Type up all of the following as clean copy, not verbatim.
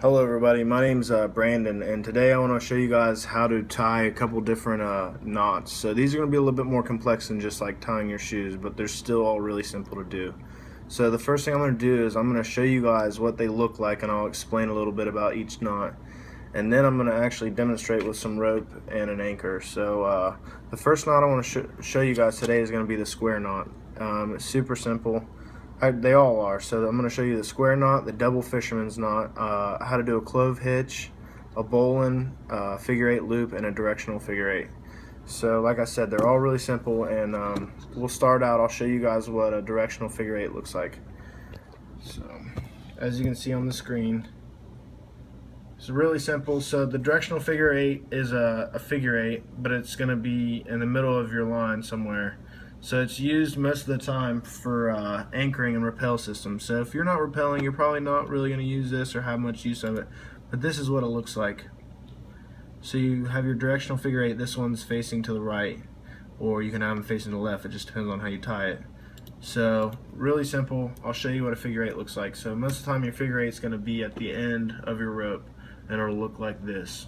Hello everybody, my name's Brandon, and today I want to show you guys how to tie a couple different knots. So these are going to be a little bit more complex than just like tying your shoes, but they're still all really simple to do. So the first thing I'm going to do is I'm going to show you guys what they look like, and I'll explain a little bit about each knot. And then I'm going to actually demonstrate with some rope and an anchor. So the first knot I want to show you guys today is going to be the square knot. It's super simple. They all are. So I'm going to show you the square knot, the double fisherman's knot, how to do a clove hitch, a bowline, figure eight loop, and a directional figure eight. So like I said, they're all really simple, and we'll start out. I'll show you guys what a directional figure eight looks like. So as you can see on the screen, it's really simple. So the directional figure eight is a figure eight, but it's going to be in the middle of your line somewhere. So it's used most of the time for anchoring and rappel systems. So if you're not rappelling, you're probably not really going to use this or have much use of it. But this is what it looks like. So you have your directional figure eight. This one's facing to the right, or you can have them facing to the left. It just depends on how you tie it. So really simple. I'll show you what a figure eight looks like. So most of the time your figure eight is going to be at the end of your rope, and it'll look like this.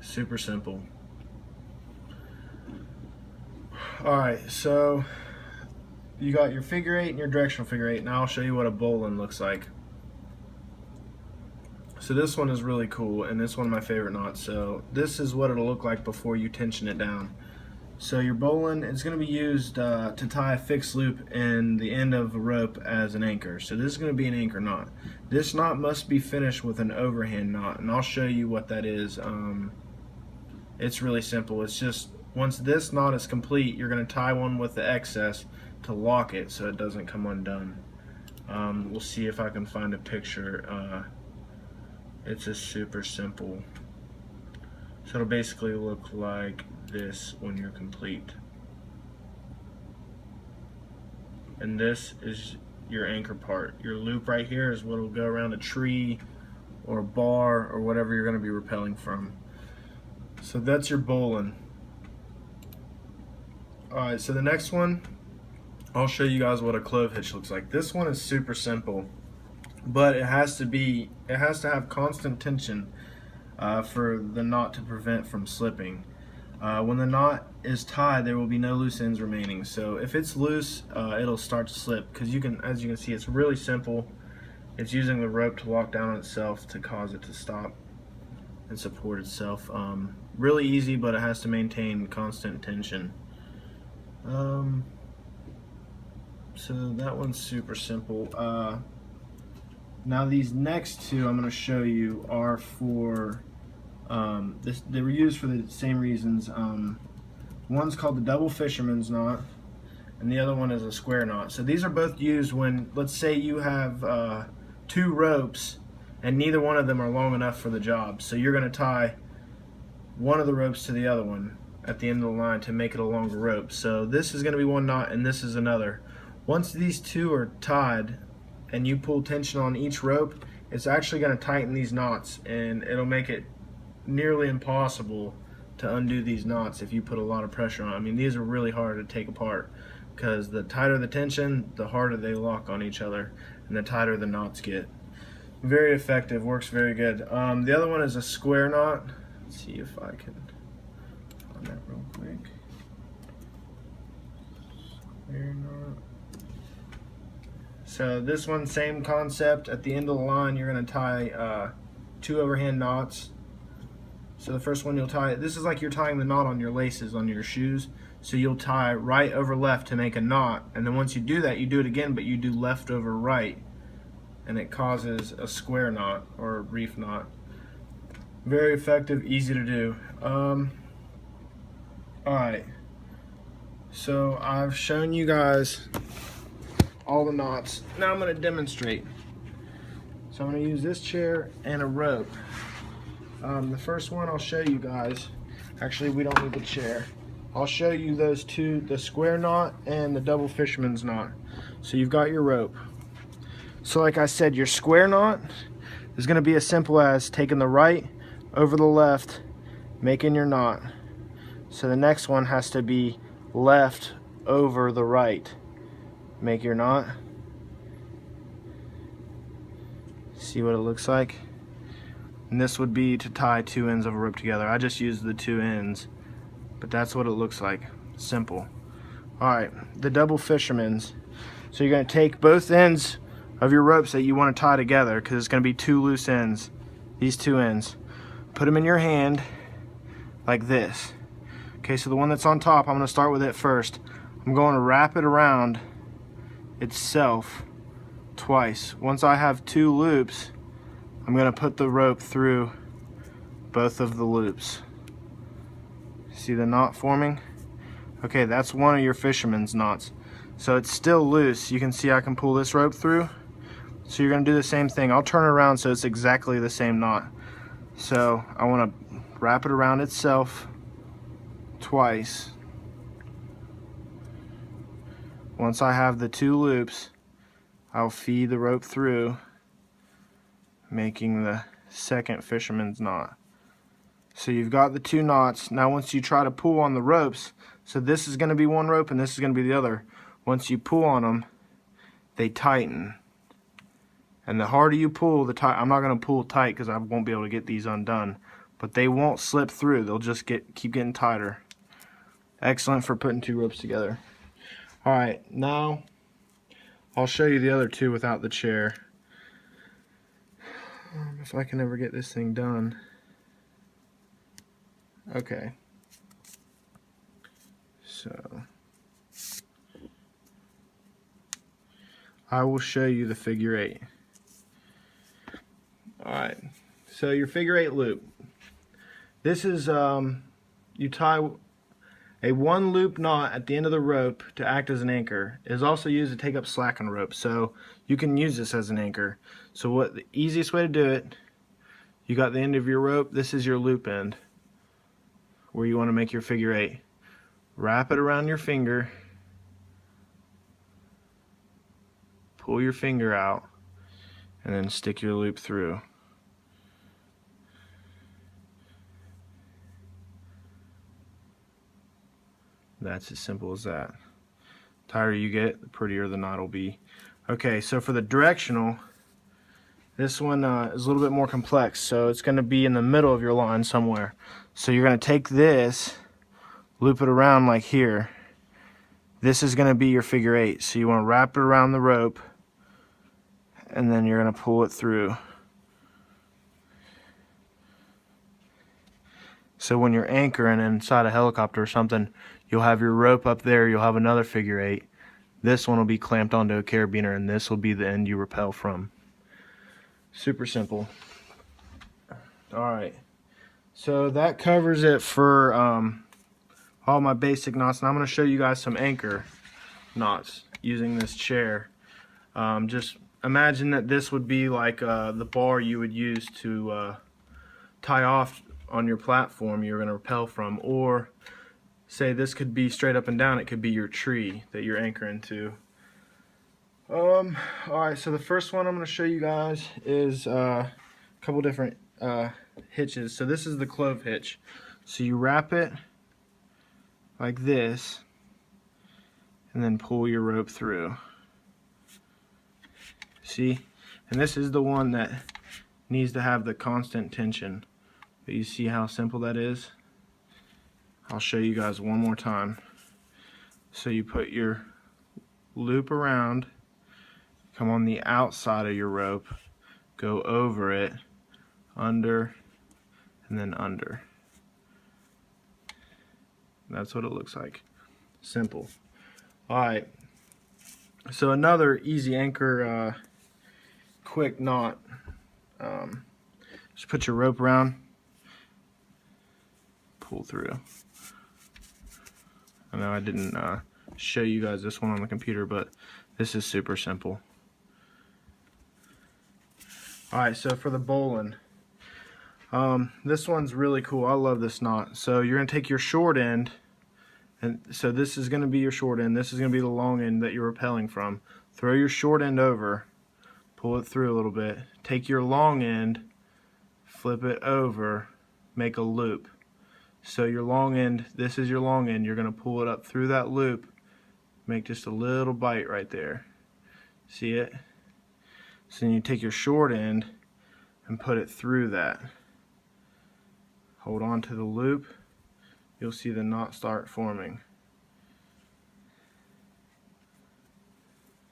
Super simple. Alright, so you got your figure eight and your directional figure eight. Now I'll show you what a bowline looks like. So this one is really cool, and it's one of my favorite knots. So this is what it'll look like before you tension it down. So your bowline is going to be used to tie a fixed loop in the end of a rope as an anchor. So this is going to be an anchor knot. This knot must be finished with an overhand knot, and I'll show you what that is. It's really simple. It's just once this knot is complete, you're going to tie one with the excess to lock it so it doesn't come undone. We'll see if I can find a picture. It's just super simple. So it'll basically look like this when you're complete. And this is your anchor part. Your loop right here is what will go around a tree or a bar or whatever you're going to be rappelling from. So that's your bowline. Alright, so the next one, I'll show you guys what a clove hitch looks like. This one is super simple, but it has to have constant tension for the knot to prevent from slipping. When the knot is tied, there will be no loose ends remaining. So if it's loose, it'll start to slip, because as you can see, it's really simple. It's using the rope to lock down on itself to cause it to stop and support itself. Really easy, but it has to maintain constant tension. So that one's super simple. Now these next two I'm going to show you are for they were used for the same reasons. One's called the double fisherman's knot, and the other one is a square knot. So these are both used when, let's say you have two ropes and neither one of them are long enough for the job. So you're going to tie one of the ropes to the other one at the end of the line to make it a longer rope. So this is going to be one knot and this is another. Once these two are tied and you pull tension on each rope, it's actually going to tighten these knots, and it'll make it nearly impossible to undo these knots if you put a lot of pressure on. I mean, these are really hard to take apart, because the tighter the tension, the harder they lock on each other, and the tighter the knots get. Very effective, works very good. The other one is a square knot. Let's see if I can find that real quick. Square knot. So this one, same concept. At the end of the line, you're going to tie two overhand knots. So the first one you'll tie, this is like you're tying the knot on your laces on your shoes. So you'll tie right over left to make a knot, and then once you do that, you do it again, but you do left over right, and it causes a square knot or a reef knot. Very effective, easy to do. Alright, so I've shown you guys all the knots. Now I'm going to demonstrate. So I'm going to use this chair and a rope. The first one I'll show you guys, actually we don't need the chair. I'll show you those two, the square knot and the double fisherman's knot. So you've got your rope. So like I said, your square knot is going to be as simple as taking the right over the left, making your knot. So the next one has to be left over the right. Make your knot. See what it looks like? And this would be to tie two ends of a rope together. I just used the two ends, but that's what it looks like. Simple. Alright, the double fisherman's. So you're going to take both ends of your ropes that you want to tie together, because it's going to be two loose ends, these two ends. Put them in your hand like this. Okay, so the one that's on top, I'm going to start with it first. I'm going to wrap it around itself twice. Once I have two loops, I'm going to put the rope through both of the loops. See the knot forming? Okay, that's one of your fisherman's knots. So it's still loose. You can see I can pull this rope through. So you're going to do the same thing. I'll turn it around so it's exactly the same knot. So I want to wrap it around itself twice. Once I have the two loops, I'll feed the rope through, making the second fisherman's knot. So you've got the two knots. Now once you try to pull on the ropes, so this is going to be one rope and this is going to be the other. Once you pull on them, they tighten. And the harder you pull, the tight. I'm not going to pull tight because I won't be able to get these undone. But they won't slip through. They'll just keep getting tighter. Excellent for putting two ropes together. Alright, now I'll show you the other two without the chair. If I can ever get this thing done. Okay. So I will show you the figure eight. Alright, so your figure eight loop. This is, you tie a one loop knot at the end of the rope to act as an anchor. It is also used to take up slack on rope, so you can use this as an anchor. So what the easiest way to do it, you got the end of your rope, this is your loop end, where you want to make your figure eight. Wrap it around your finger, pull your finger out, and then stick your loop through. That's as simple as that. The tighter you get, the prettier the knot will be. Okay, so for the directional, this one is a little bit more complex. So it's going to be in the middle of your line somewhere. So you're going to take this, loop it around like here. This is going to be your figure eight. So you want to wrap it around the rope, and then you're going to pull it through. So when you're anchoring inside a helicopter or something, you'll have your rope up there, you'll have another figure eight. This one will be clamped onto a carabiner, and this will be the end you rappel from. Super simple. Alright, so that covers it for all my basic knots. Now I'm going to show you guys some anchor knots using this chair. Just imagine that this would be like the bar you would use to tie off on your platform you're going to rappel from, or say this could be straight up and down. It could be your tree that you're anchoring to. Alright, so the first one I'm going to show you guys is a couple different hitches. So this is the clove hitch. So you wrap it like this and then pull your rope through. See? And this is the one that needs to have the constant tension. But you see how simple that is? I'll show you guys one more time. So you put your loop around, come on the outside of your rope, go over it, under, and then under. That's what it looks like. Simple. Alright, so another easy anchor quick knot. Just put your rope around, pull through. I know I didn't show you guys this one on the computer, but this is super simple. Alright, so for the bowline, this one's really cool. I love this knot. So you're going to take your short end, and so this is going to be your short end, this is going to be the long end that you're rappelling from. Throw your short end over, pull it through a little bit, take your long end, flip it over, make a loop. So your long end, this is your long end, you're going to pull it up through that loop, make just a little bite right there. See it? So then you take your short end and put it through that. Hold on to the loop. You'll see the knot start forming.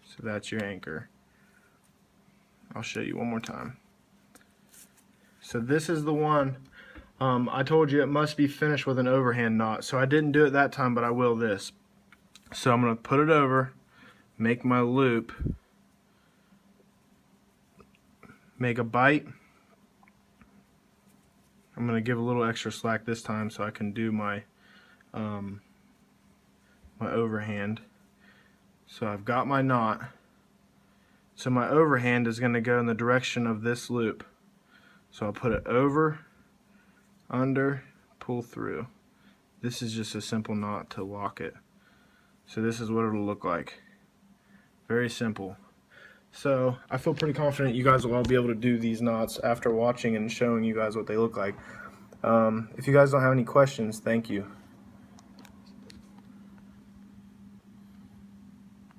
So that's your anchor. I'll show you one more time. So this is the one. I told you it must be finished with an overhand knot, so I didn't do it that time, but I will this. So I'm going to put it over, make my loop, make a bite. I'm going to give a little extra slack this time so I can do my my overhand. So I've got my knot. So my overhand is going to go in the direction of this loop. So I'll put it over, under, pull through. This is just a simple knot to lock it. So this is what it'll look like. Very simple. So I feel pretty confident you guys will all be able to do these knots after watching and showing you guys what they look like. If you guys don't have any questions, thank you.